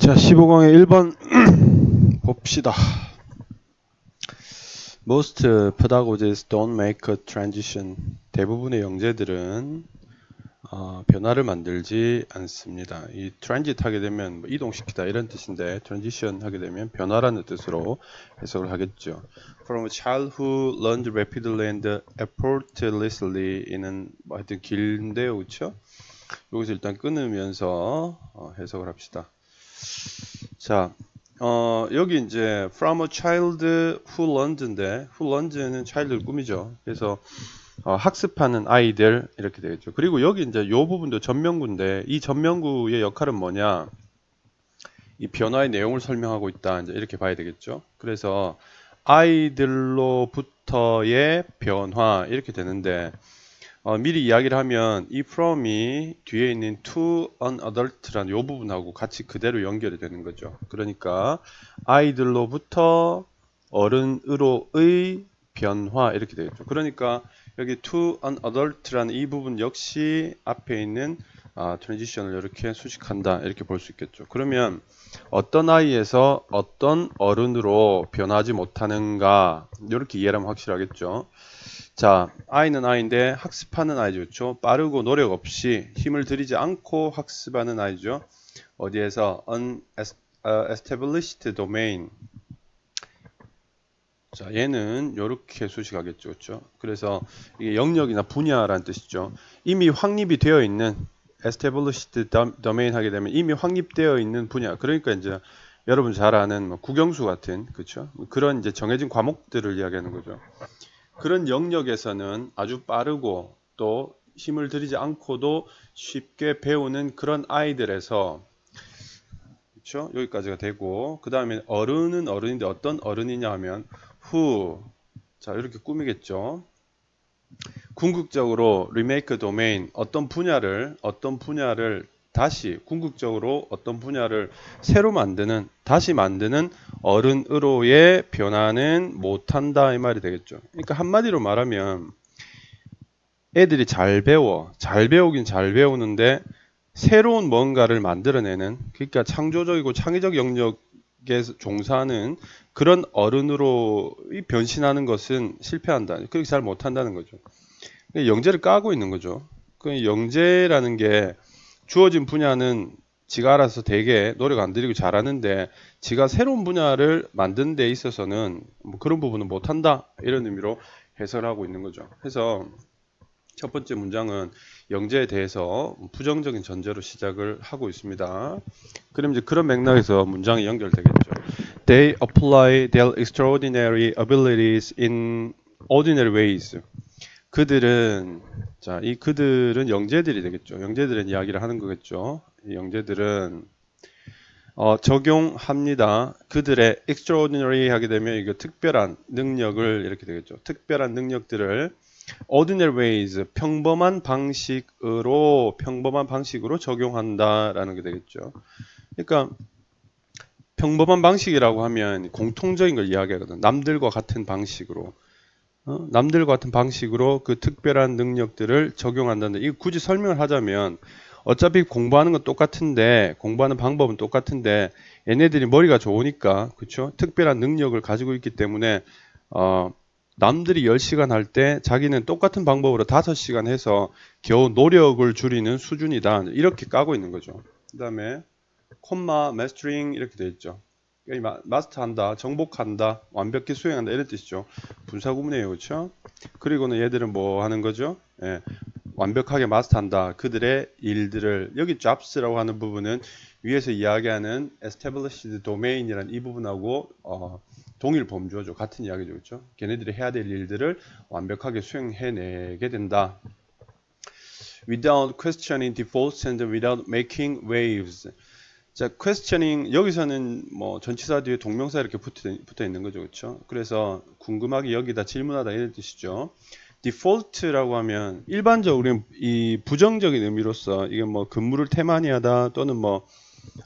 자, 15강의 1번 봅시다. Most pedagogies don't make a transition. 대부분의 영재들은 변화를 만들지 않습니다. 이 transit 하게 되면 뭐 이동시키다 이런 뜻인데 transition 하게 되면 변화라는 뜻으로 해석을 하겠죠. From a child who learned rapidly and effortlessly 이는 뭐 하여튼 길인데요, 그렇죠? 여기서 일단 끊으면서 해석을 합시다. 자, 여기 이제 from a child who learned인데 who learned는 child를 꾸미죠. 그래서 학습하는 아이들 이렇게 되겠죠. 그리고 여기 이제 요 부분도 전명구인데 이 전명구의 역할은 뭐냐? 이 변화의 내용을 설명하고 있다. 이제 이렇게 봐야 되겠죠. 그래서 아이들로부터의 변화 이렇게 되는데 미리 이야기를 하면 이 from이 뒤에 있는 to an adult라는 이 부분하고 같이 그대로 연결이 되는 거죠. 그러니까 아이들로부터 어른으로의 변화 이렇게 되겠죠. 그러니까 여기 to an adult라는 이 부분 역시 앞에 있는 트랜지션을 이렇게 수식한다 이렇게 볼 수 있겠죠. 그러면 어떤 아이에서 어떤 어른으로 변하지 못하는가 이렇게 이해하면 확실하겠죠. 자, 아이는 아이인데 학습하는 아이죠. 그렇죠? 빠르고 노력 없이 힘을 들이지 않고 학습하는 아이죠. 어디에서 unestablished domain. 자, 얘는 이렇게 수식하겠죠. 그렇죠? 그래서 이게 영역이나 분야라는 뜻이죠. 이미 확립이 되어 있는 established domain 하게 되면 이미 확립되어 있는 분야. 그러니까 이제 여러분 잘 아는 뭐 국영수 같은 그렇죠? 그런 이제 정해진 과목들을 이야기하는 거죠. 그런 영역에서는 아주 빠르고 또 힘을 들이지 않고도 쉽게 배우는 그런 아이들에서 그렇죠? 여기까지가 되고 그 다음에 어른은 어른인데 어떤 어른이냐 하면 who 자 이렇게 꾸미겠죠. 궁극적으로 remake domain 어떤 분야를 다시 궁극적으로 어떤 분야를 새로 만드는 다시 만드는 어른으로의 변화는 못한다 이 말이 되겠죠. 그러니까 한마디로 말하면 애들이 잘 배우긴 잘 배우는데 새로운 뭔가를 만들어내는 그러니까 창조적이고 창의적 영역에 종사하는 그런 어른으로 변신하는 것은 실패한다. 그렇게 잘 못한다는 거죠. 영재를 까고 있는 거죠. 그 영재라는 게 주어진 분야는 지가 알아서 되게 노력 안 들이고 잘하는데 지가 새로운 분야를 만드는 데 있어서는 뭐 그런 부분은 못한다 이런 의미로 해설하고 있는 거죠. 그래서 첫 번째 문장은 영재에 대해서 부정적인 전제로 시작을 하고 있습니다. 그럼 이제 그런 맥락에서 문장이 연결되겠죠. They apply their extraordinary abilities in ordinary ways. 그들은 자, 이 그들은 영재들이 되겠죠. 영재들은 이야기를 하는 거겠죠. 이 영재들은 적용합니다. 그들의 extraordinary 하게 되면 이거 특별한 능력을 이렇게 되겠죠. 특별한 능력들을 ordinary ways 평범한 방식으로 적용한다라는 게 되겠죠. 그러니까 평범한 방식이라고 하면 공통적인 걸 이야기하거든. 남들과 같은 방식으로. 남들과 같은 방식으로 그 특별한 능력들을 적용한다는데 이거 굳이 설명을 하자면 어차피 공부하는 건 똑같은데 공부하는 방법은 똑같은데 얘네들이 머리가 좋으니까 그렇죠? 특별한 능력을 가지고 있기 때문에 남들이 10시간 할 때 자기는 똑같은 방법으로 5시간 해서 겨우 노력을 줄이는 수준이다. 이렇게 까고 있는 거죠. 그 다음에 콤마, 마스터링 이렇게 되어 있죠. 마스터한다, 정복한다, 완벽히 수행한다 이런 뜻이죠. 분사구문이에요. 그렇죠? 그리고는 얘들은 뭐 하는 거죠? 예, 완벽하게 마스터한다. 그들의 일들을 여기 jobs라고 하는 부분은 위에서 이야기하는 established domain이라는 이 부분하고 동일 범주어죠. 같은 이야기죠. 그렇죠? 걔네들이 해야 될 일들을 완벽하게 수행해내게 된다. Without questioning defaults and without making waves. 자, questioning 여기서는 뭐 전치사 뒤에 동명사 이렇게 붙어 있는 거죠. 그렇죠? 그래서 궁금하게 여기다 질문하다 이런 뜻이죠. default라고 하면 일반적으로 이 부정적인 의미로서 이게 뭐 근무를 태만히하다 또는 뭐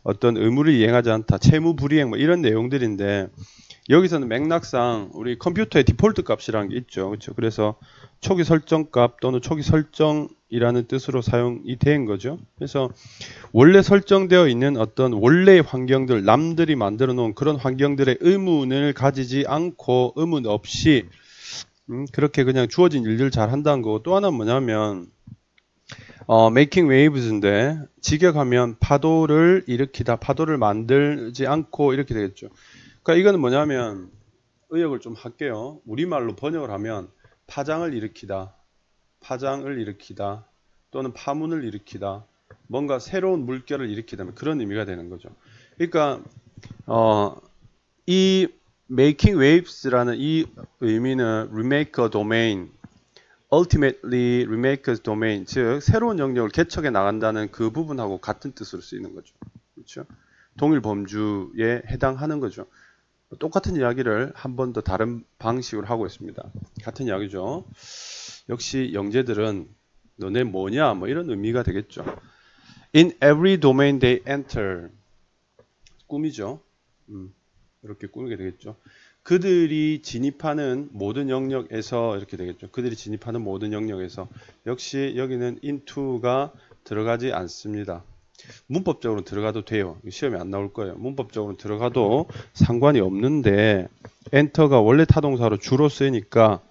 어떤 의무를 이행하지 않다, 채무 불이행 뭐 이런 내용들인데 여기서는 맥락상 우리 컴퓨터의 디폴트 값이라는 게 있죠. 그렇죠? 그래서 초기 설정 값 또는 초기 설정이라는 뜻으로 사용이 된 거죠. 그래서 원래 설정되어 있는 어떤 원래의 환경들, 남들이 만들어 놓은 그런 환경들의 의문을 가지지 않고 의문 없이 그렇게 그냥 주어진 일들을 잘 한다는 거고, 또 하나는 뭐냐면 making waves인데 직역하면 파도를 일으키다, 파도를 만들지 않고 이렇게 되겠죠. 그러니까 이거는 뭐냐면 의역을 좀 할게요. 우리말로 번역을 하면 파장을 일으키다, 파장을 일으키다 또는 파문을 일으키다, 뭔가 새로운 물결을 일으키다, 그런 의미가 되는 거죠. 그러니까 이 making waves라는 이 의미는 remake a domain, ultimately remake a domain, 즉 새로운 영역을 개척해 나간다는 그 부분하고 같은 뜻으로 쓰이는 거죠. 그렇죠? 동일 범주에 해당하는 거죠. 똑같은 이야기를 한 번 더 다른 방식으로 하고 있습니다. 같은 이야기죠. 역시 영재들은 너네 뭐냐 뭐 이런 의미가 되겠죠. In every domain they enter. 꿈이죠. 이렇게 꾸미게 되겠죠. 그들이 진입하는 모든 영역에서 이렇게 되겠죠. 그들이 진입하는 모든 영역에서. 역시 여기는 into가 들어가지 않습니다. 문법적으로 들어가도 돼요. 시험에 안 나올 거예요. 문법적으로 들어가도 상관이 없는데 엔터가 원래 타동사로 주로 쓰이니까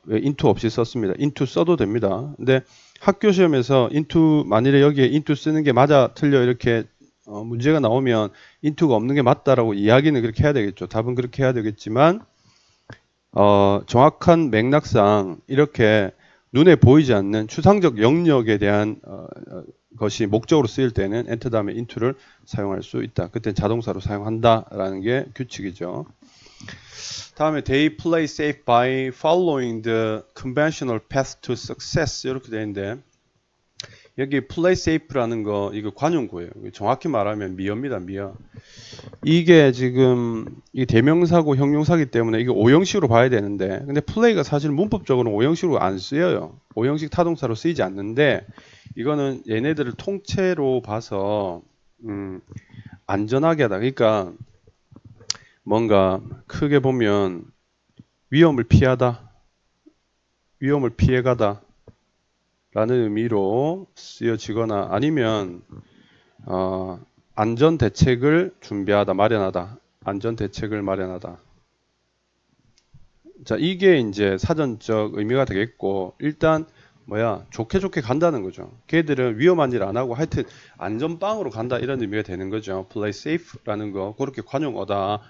왜 into 없이 썼습니다. into 써도 됩니다. 근데 학교 시험에서 into 만일에 여기에 into 쓰는 게 맞아 틀려 이렇게 문제가 나오면 into가 없는 게 맞다라고 이야기는 그렇게 해야 되겠죠. 답은 그렇게 해야 되겠지만 정확한 맥락상 이렇게 눈에 보이지 않는 추상적 영역에 대한 것이 목적으로 쓰일 때는 enter 다음에 into를 사용할 수 있다. 그때 자동사로 사용한다라는 게 규칙이죠. 다음에 they play safe by following the conventional path to success 이렇게 되는데 여기 play safe라는 거 이거 관용구예요. 정확히 말하면 미어입니다. 미어. 이게 지금 이 대명사고 형용사기 때문에 이게 오형식으로 봐야 되는데 근데 play가 사실 문법적으로 오형식으로 안 쓰여요. 오형식 타동사로 쓰이지 않는데 이거는 얘네들을 통째로 봐서 안전하게 하다. 그러니까 뭔가 크게 보면 위험을 피하다, 위험을 피해가다 라는 의미로 쓰여지거나 아니면 안전 대책을 준비하다, 마련하다, 안전 대책을 마련하다. 자, 이게 이제 사전적 의미가 되겠고 일단 좋게 간다는 거죠. 걔들은 위험한 일 안 하고 하여튼 안전빵으로 간다 이런 의미가 되는 거죠. play safe라는 거 그렇게 관용어다.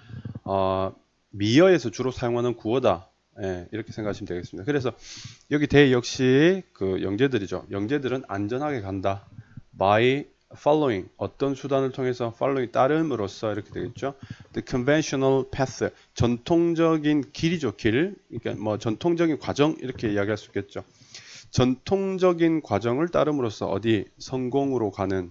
미어에서 주로 사용하는 구어다. 예, 이렇게 생각하시면 되겠습니다. 그래서 여기 they 역시 그 영재들이죠. 영재들은 안전하게 간다. by following 어떤 수단을 통해서 following 따름으로써 이렇게 되겠죠. The conventional path 전통적인 길이죠. 길. 그러니까 전통적인 과정 이렇게 이야기할 수 있겠죠. 전통적인 과정을 따름으로써 어디 성공으로 가는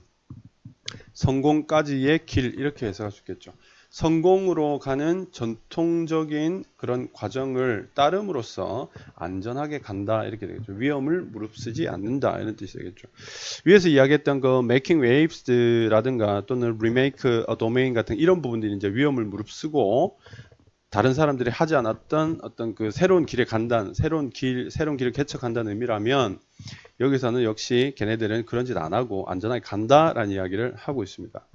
성공까지의 길 이렇게 해석할 수 있겠죠. 성공으로 가는 전통적인 그런 과정을 따름으로써 안전하게 간다 이렇게 되겠죠. 위험을 무릅쓰지 않는다 이런 뜻이 되겠죠. 위에서 이야기했던 그 making waves라든가 또는 remake a domain 같은 이런 부분들이 이제 위험을 무릅쓰고 다른 사람들이 하지 않았던 어떤 그 새로운 길에 간다는 새로운 길을 개척한다는 의미라면 여기서는 역시 걔네들은 그런 짓 안 하고 안전하게 간다라는 이야기를 하고 있습니다.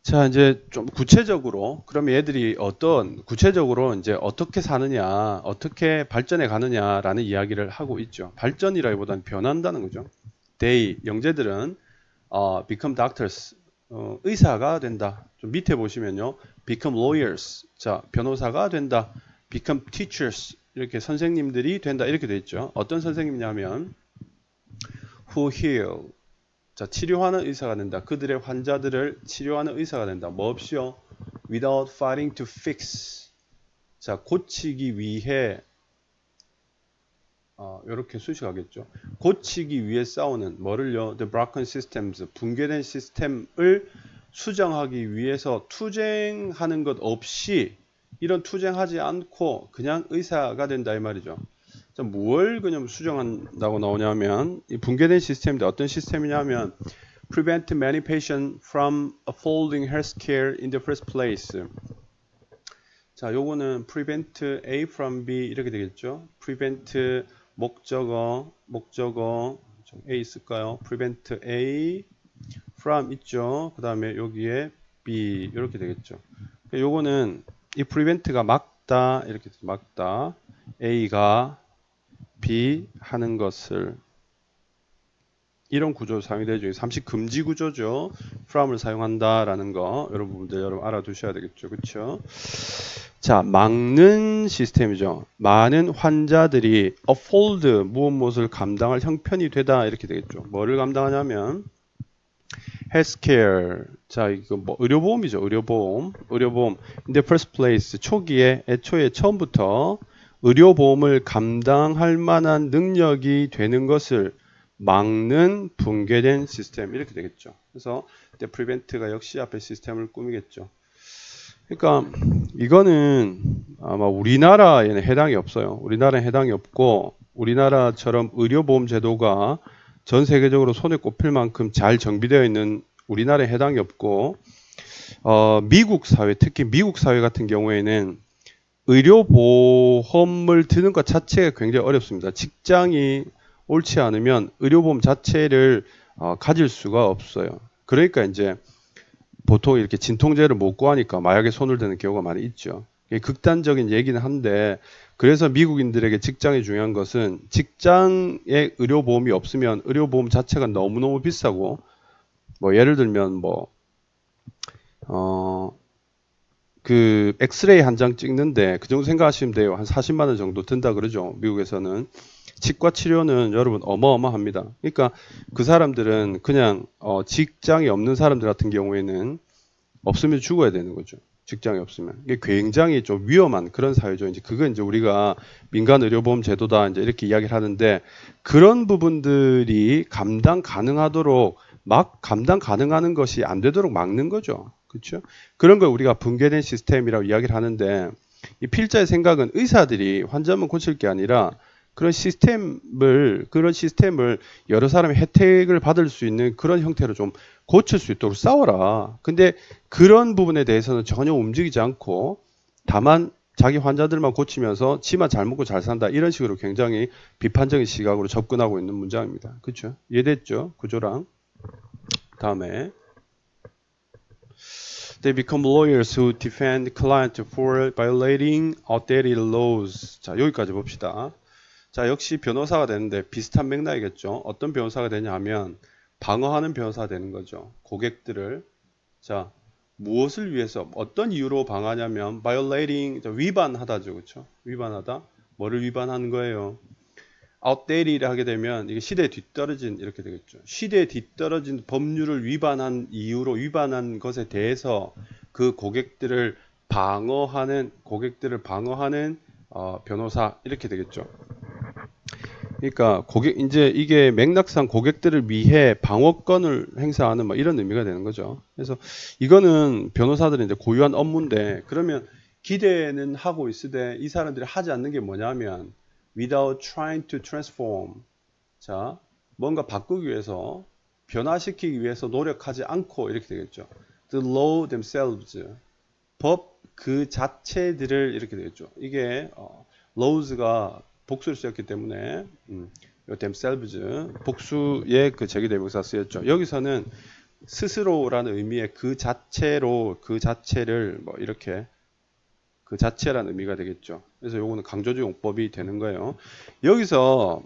자, 이제 좀 구체적으로 그러면 얘들이 구체적으로 이제 어떻게 사느냐, 어떻게 발전해 가느냐라는 이야기를 하고 있죠. 발전이라기보다는 변한다는 거죠. they 영재들은 become doctors 의사가 된다. 좀 밑에 보시면요. become lawyers. 자, 변호사가 된다. become teachers. 이렇게 선생님들이 된다. 이렇게 돼 있죠. 어떤 선생님이냐면 who heal. 자, 치료하는 의사가 된다. 그들의 환자들을 치료하는 의사가 된다. 뭐 없이요? without fighting to fix. 자, 고치기 위해 이렇게 수식하겠죠. 고치기 위해 싸우는 뭐를요? The broken systems. 붕괴된 시스템을 수정하기 위해서 투쟁하는 것 없이 이런 투쟁하지 않고 그냥 의사가 된다 이 말이죠. 자, 뭘 그냥 수정한다고 나오냐면 이 붕괴된 시스템인데 어떤 시스템이냐면 prevent many patients from affording health care in the first place. 자, 요거는 prevent A from B 이렇게 되겠죠. prevent 목적어 좀 A 있을까요? prevent A from 있죠. 그 다음에 여기에 B 이렇게 되겠죠. 요거는 이 prevent가 막다 이렇게 막다 A가 B 하는 것을 이런 구조 사용이 되죠. 삼식 금지 구조죠. from을 사용한다라는 거 이런 부분들 여러분 알아두셔야 되겠죠. 그렇죠? 자, 막는 시스템이죠. 많은 환자들이 afford 무엇을 감당할 형편이 되다 이렇게 되겠죠. 뭐를 감당하냐면 healthcare. 자, 이거 뭐 의료보험이죠. 의료보험. In the first place 초기에 애초에 처음부터 의료보험을 감당할 만한 능력이 되는 것을 막는 붕괴된 시스템 이렇게 되겠죠. 그래서 the prevent가 역시 앞에 시스템을 꾸미겠죠. 그러니까 이거는 아마 우리나라에는 해당이 없어요. 우리나라에 해당이 없고 우리나라처럼 의료보험 제도가 전 세계적으로 손에 꼽힐 만큼 잘 정비되어 있는 우리나라에 해당이 없고 미국 사회 특히 미국 사회 같은 경우에는 의료보험을 드는 것 자체가 굉장히 어렵습니다. 직장이 옳지 않으면 의료보험 자체를 가질 수가 없어요. 그러니까 이제 보통 이렇게 진통제를 못 구하니까 마약에 손을 대는 경우가 많이 있죠. 극단적인 얘기는 한데 그래서 미국인들에게 직장이 중요한 것은 직장에 의료보험이 없으면 의료보험 자체가 너무너무 비싸고 뭐 예를 들면 그 엑스레이 한 장 찍는데 그 정도 생각하시면 돼요. 한 40만 원 정도 든다 그러죠. 미국에서는. 치과 치료는 여러분 어마어마합니다. 그러니까 그 사람들은 그냥 직장이 없는 사람들 같은 경우에는 없으면 죽어야 되는 거죠. 직장이 없으면. 이게 굉장히 좀 위험한 그런 사회죠. 이제 그건 이제 우리가 민간 의료보험 제도다 이제 이렇게 이야기를 하는데 그런 부분들이 감당 가능하도록 막 감당 가능하는 것이 안 되도록 막는 거죠. 그렇죠? 그런 걸 우리가 붕괴된 시스템이라고 이야기를 하는데 이 필자의 생각은 의사들이 환자만 고칠 게 아니라 그런 시스템을 여러 사람이 혜택을 받을 수 있는 그런 형태로 좀 고칠 수 있도록 싸워라. 근데 그런 부분에 대해서는 전혀 움직이지 않고 다만 자기 환자들만 고치면서 지만 잘 먹고 잘 산다. 이런 식으로 굉장히 비판적인 시각으로 접근하고 있는 문장입니다. 그렇죠? 이해됐죠? 구조랑. 다음에 They become lawyers who defend clients for violating outdated laws. 자, 여기까지 봅시다. 자, 역시 변호사가 되는데 비슷한 맥락이겠죠. 어떤 변호사가 되냐 하면 방어하는 변호사가 되는 거죠. 고객들을. 자, 무엇을 위해서 어떤 이유로 방어하냐면 violating 위반하다죠. 그렇죠? 위반하다. 뭐를 위반하는 거예요? outdated를 하게 되면 이게 시대에 뒤떨어진 이렇게 되겠죠. 시대에 뒤떨어진 법률을 위반한 이유로 위반한 것에 대해서 그 고객들을 방어하는 변호사 이렇게 되겠죠. 그러니까 이제 이게 맥락상 고객들을 위해 방어권을 행사하는 뭐 이런 의미가 되는 거죠. 그래서 이거는 변호사들이 이제 고유한 업무인데 그러면 기대는 하고 있으되 이 사람들이 하지 않는 게 뭐냐면 without trying to transform. 자, 뭔가 바꾸기 위해서 변화시키기 위해서 노력하지 않고 이렇게 되겠죠. The law themselves. 법 그 자체들을 이렇게 되겠죠. 이게 laws가 복수를 쓰였기 때문에 themselves 복수의 그 제기대명사 쓰였죠. 여기서는 스스로라는 의미의 그 자체를 뭐 이렇게 그 자체라는 의미가 되겠죠. 그래서 요거는 강조주 용법이 되는 거예요. 여기서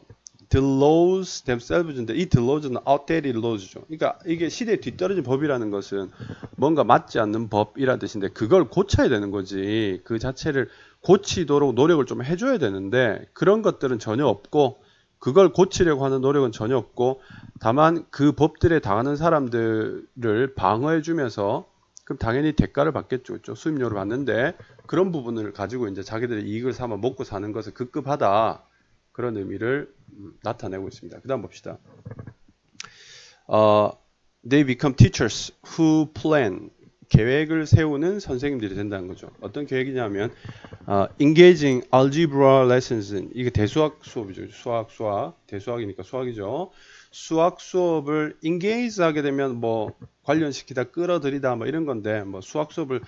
the laws themselves인데 이 the laws는 outdated laws죠. 그러니까 이게 시대에 뒤떨어진 법이라는 것은 뭔가 맞지 않는 법이라는 뜻인데 그걸 고쳐야 되는 거지. 그 자체를 고치도록 노력을 좀 해줘야 되는데 그런 것들은 전혀 없고 그걸 고치려고 하는 노력은 전혀 없고 다만 그 법들에 당하는 사람들을 방어해주면서 그럼 당연히 대가를 받겠죠. 그렇죠? 수임료를 받는데 그런 부분을 가지고 이제 자기들의 이익을 삼아 먹고 사는 것을 급급하다. 그런 의미를 나타내고 있습니다. 그 다음 봅시다. They become teachers who plan. 계획을 세우는 선생님들이 된다는 거죠. 어떤 계획이냐면 engaging algebra lessons. 이게 대수학 수업이죠. 수학. 대수학이니까 수학이죠. 수학 수업을 engage 하게 되면 뭐 관련시키다 끌어들이다 뭐 이런 건데 뭐 수학 수업을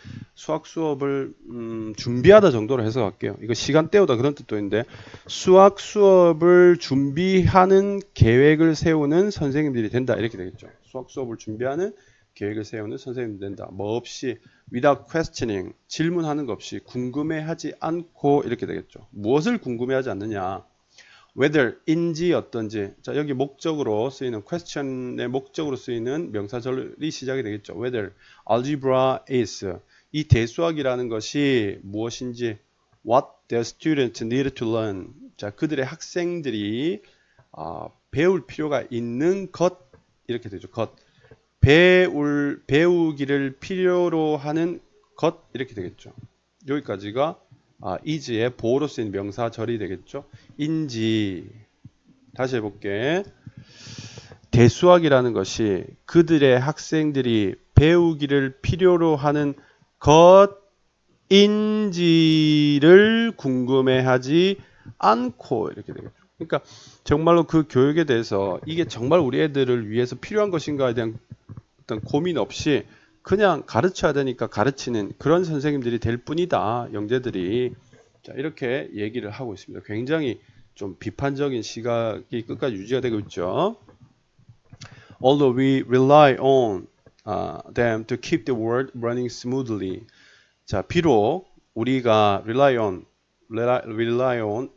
준비하다 정도로 해석할게요. 이거 시간 때우다 그런 뜻도 있는데 수학 수업을 준비하는 계획을 세우는 선생님들이 된다 이렇게 되겠죠. 수학 수업을 준비하는 계획을 세우는 선생님이 된다. 뭐 없이 without questioning 질문하는 것 없이 궁금해하지 않고 이렇게 되겠죠. 무엇을 궁금해하지 않느냐? whether 인지 어떤지. 자, 여기 목적으로 쓰이는 question의 목적으로 쓰이는 명사절이 시작이 되겠죠. whether algebra is 이 대수학이라는 것이 무엇인지 what the students need to learn. 자, 그들의 학생들이 배울 필요가 있는 것 이렇게 되죠. 것. 배우기를 필요로 하는 것 이렇게 되겠죠. 여기까지가 is의 보호로 쓰인 명사절이 되겠죠. 인지 다시 해볼게. 대수학이라는 것이 그들의 학생들이 배우기를 필요로 하는 것인지를 궁금해하지 않고 이렇게 되겠죠. 그러니까 정말로 그 교육에 대해서 이게 정말 우리 애들을 위해서 필요한 것인가에 대한 어떤 고민 없이 그냥 가르쳐야 되니까 가르치는 그런 선생님들이 될 뿐이다. 영재들이. 자, 이렇게 얘기를 하고 있습니다. 굉장히 좀 비판적인 시각이 끝까지 유지가 되고 있죠. Although we rely on them to keep the world running smoothly. 자, 비록 우리가 rely on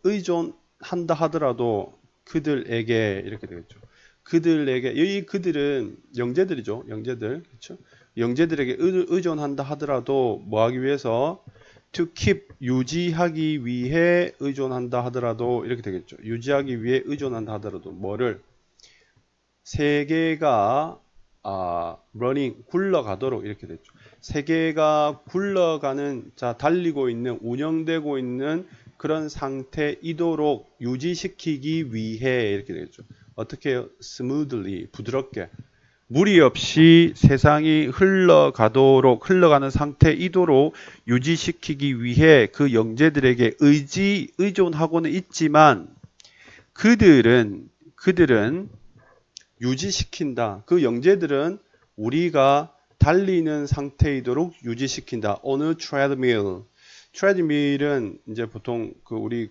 의존한다 하더라도 그들에게 이렇게 되겠죠. 그들에게 이 그들은 영재들이죠. 영재들. 그렇죠? 영재들에게 의존한다 하더라도 뭐 하기 위해서 to keep 유지하기 위해 의존한다 하더라도 이렇게 되겠죠. 유지하기 위해 의존한다 하더라도 뭐를 세계가 running 굴러가도록 이렇게 됐죠. 세계가 굴러가는 자 달리고 있는 운영되고 있는 그런 상태이도록 유지시키기 위해 이렇게 되겠죠. 어떻게 해요? smoothly 부드럽게 무리 없이 세상이 흘러가는 상태이도록 유지시키기 위해 그 영재들에게 의존하고는 있지만 그들은 유지시킨다. 그 영재들은 우리가 달리는 상태이도록 유지시킨다. 어느 트레드밀. 트레드밀은 이제 보통 우리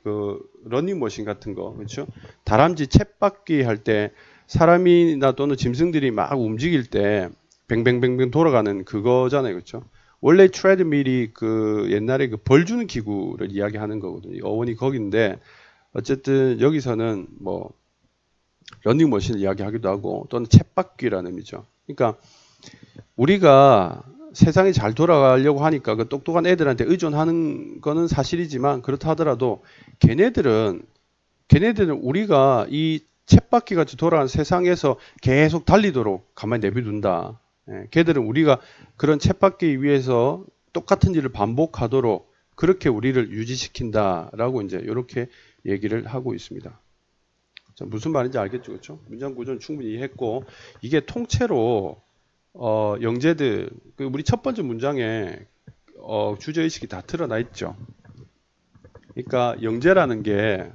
러닝머신 같은 거, 그렇죠? 다람쥐 쳇바퀴 할 때 사람이나 또는 짐승들이 막 움직일 때 뱅뱅뱅뱅 돌아가는 그거잖아요, 그렇죠? 원래 트레드밀이 옛날에 벌 주는 기구를 이야기하는 거거든요. 어원이 거긴데 어쨌든 여기서는 뭐 러닝머신을 이야기하기도 하고 또는 쳇바퀴라는 의미죠. 그러니까 우리가 세상이 잘 돌아가려고 하니까 그 똑똑한 애들한테 의존하는 거는 사실이지만 그렇다 하더라도 걔네들은 우리가 이 쳇바퀴 같이 돌아가는 세상에서 계속 달리도록 가만히 내비둔다. 걔들은 우리가 그런 쳇바퀴 위에서 똑같은 일을 반복하도록 그렇게 우리를 유지시킨다라고 이제 이렇게 얘기를 하고 있습니다. 자, 무슨 말인지 알겠죠, 그렇죠? 문장 구조는 충분히 이해했고 이게 통째로 영재들 우리 첫 번째 문장에 주제의식이 다 드러나 있죠. 그러니까 영재라는 게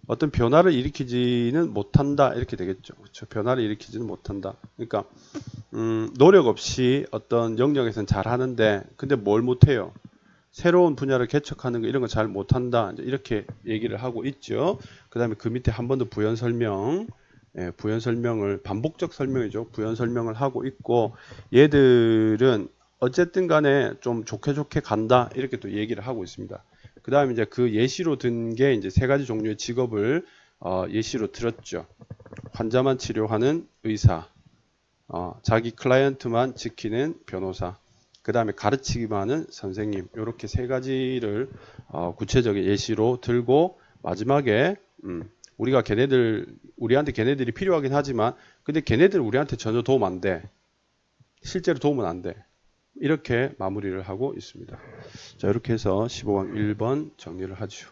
어떤 변화를 일으키지는 못한다 이렇게 되겠죠. 그렇죠? 변화를 일으키지는 못한다. 그러니까 노력 없이 어떤 영역에서는 잘 하는데 근데 뭘 못해요? 새로운 분야를 개척하는 거 이런 거 잘 못한다. 이렇게 얘기를 하고 있죠. 그 다음에 그 밑에 한 번 더 부연 설명을 반복적 설명이죠. 부연 설명을 하고 있고 얘들은 어쨌든 간에 좀 좋게 간다 이렇게 또 얘기를 하고 있습니다. 그 다음에 이제 그 예시로 든 게 이제 세 가지 종류의 직업을 예시로 들었죠. 환자만 치료하는 의사, 자기 클라이언트만 지키는 변호사, 그 다음에 가르치기만 하는 선생님 이렇게 세 가지를 구체적인 예시로 들고 마지막에 우리가 우리한테 걔네들이 필요하긴 하지만 근데 걔네들은 우리한테 전혀 도움 안 돼. 실제로 도움은 안 돼. 이렇게 마무리를 하고 있습니다. 자, 이렇게 해서 15강 1번 정리를 하죠.